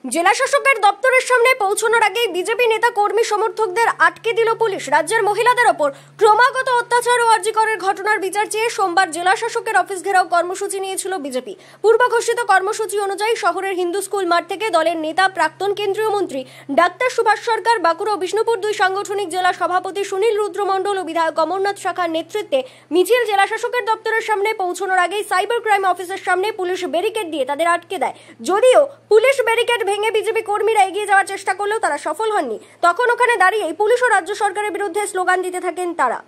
জেলা শাসকের দপ্তরের সামনে পৌঁছানোর আগেই বিজেপি নেতা কর্মী সমর্থকদের আটকে দিল পুলিশ। রাজ্যের মহিলাদের ওপর ক্রমাগত অত্যাচার ও আরজিকরের ঘটনার বিচার চেয়ে সোমবার জেলা শাসকের অফিস ঘেরাও কর্মসূচি নিয়েছিল বিজেপি। পূর্ব ঘোষিত কর্মসূচি অনুযায়ী শহরের হিন্দু স্কুল মাঠ থেকে দলের নেতা প্রাক্তন কেন্দ্রীয় মন্ত্রী ডাক্তার সুভাষ সরকার, বাঁকুড়া ও বিষ্ণুপুর দুই সাংগঠনিক জেলা সভাপতি সুনীল রুদ্র মণ্ডল ও বিধায়ক অমরনাথ শাখার নেতৃত্বে মিছিল জেলা শাসকের দপ্তরের সামনে পৌঁছানোর আগেই সাইবার ক্রাইম অফিসের সামনে পুলিশ ব্যারিকেড দিয়ে তাদের আটকে দেয়। যদিও পুলিশ ব্যারিকেড ভেঙে বিজেপি কর্মীরা এগিয়ে যাওয়ার চেষ্টা করলেও তারা সফল হননি। তখন ওখানে দাঁড়িয়ে পুলিশ ও রাজ্য সরকারের বিরুদ্ধে স্লোগান দিতে থাকেন তারা।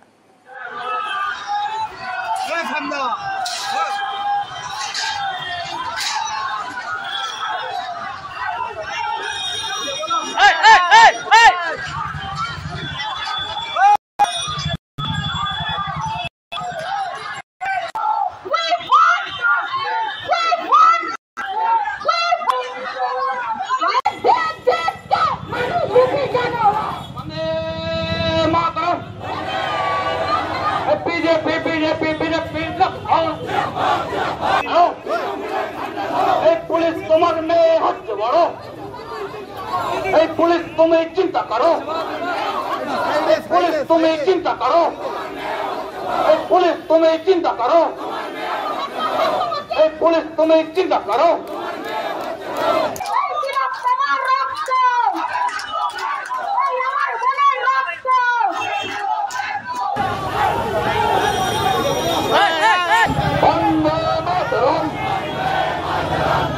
पुलिस तुम्हारे में हाथ जोड़ो, पुलिस तुम्हें चिंता करो, पुलिस तुम्हें चिंता करो, पुलिस तुम्हें चिंता करो, पुलिस तुम्हें चिंता करो।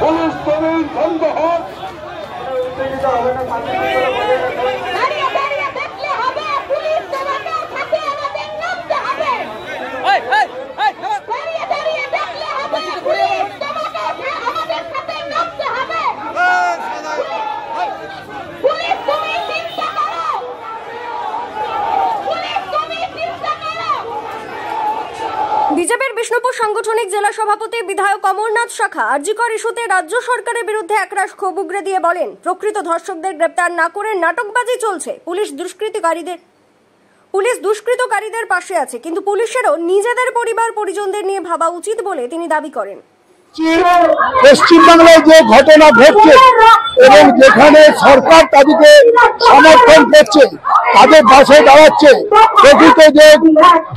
पुलिस तुम्हें बंद हो বিজেপির বিষ্ণুপুর সাংগঠনিক জেলা সভাপতি বিধায়ক অমরনাথ শাখা আরজিকর ইস্যুতে রাজ্য সরকারের বিরুদ্ধে একরাশ ক্ষোভ উগরে দিয়ে বলেন, প্রকৃত ধর্ষকদের গ্রেপ্তার না করে নাটকবাজি চলছে। পুলিশ দুষ্কৃতকারীদের পাশে আছে, কিন্তু পুলিশেরও নিজেদের পরিবার পরিজনদের নিয়ে ভাবা উচিত বলে তিনি দাবি করেন। পশ্চিমবাংলায় যে ঘটনা ঘটছে এবং যেখানে সরকার তাদেরকে সমর্থন করছে, তাদের পাশে দাঁড়াচ্ছে, প্রকৃত যে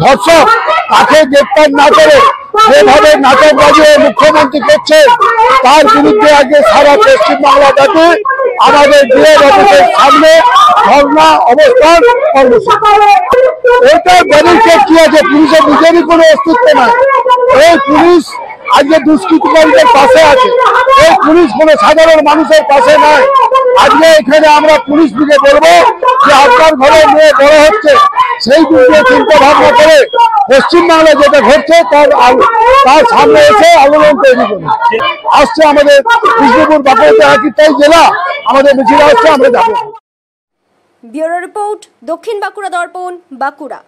ধর্ষক তাকে গ্রেপ্তার না করে যেভাবে নাটকবাজি মুখ্যমন্ত্রী করছে, তার বিরুদ্ধে আগে সারা পশ্চিমবাংলাটাকে আমাদের ডিএম অফিসের সামনে ধর্ণা অবস্থান কর্মসূচি। এটা ব্যারিকেড কি আছে? পুলিশের নিজেরই কোনো অস্তিত্ব নাই। এই পুলিশ আজকে দুষ্কৃতকারীদের পাশে আছে, এই পুলিশ কোনো সাধারণ মানুষের পাশে নয়। আজকে এখানে আমরা পুলিশ দিকে বলবো যে আপনার ঘরে মেয়ে বড় হচ্ছে, সেই দিকে চিন্তা ভাবনা করে পশ্চিমবাংলায় যেটা ঘটছে তার সামনে এসে আন্দোলন তৈরি করুন। আসছে আমাদের বিষ্ণুপুর বাঁকুড়া একটাই জেলা, আমাদের মিছিল আসছে, আমরা যাবো। ব্যুরো রিপোর্ট, দক্ষিণ বাঁকুড়া দর্পণ, বাঁকুড়া।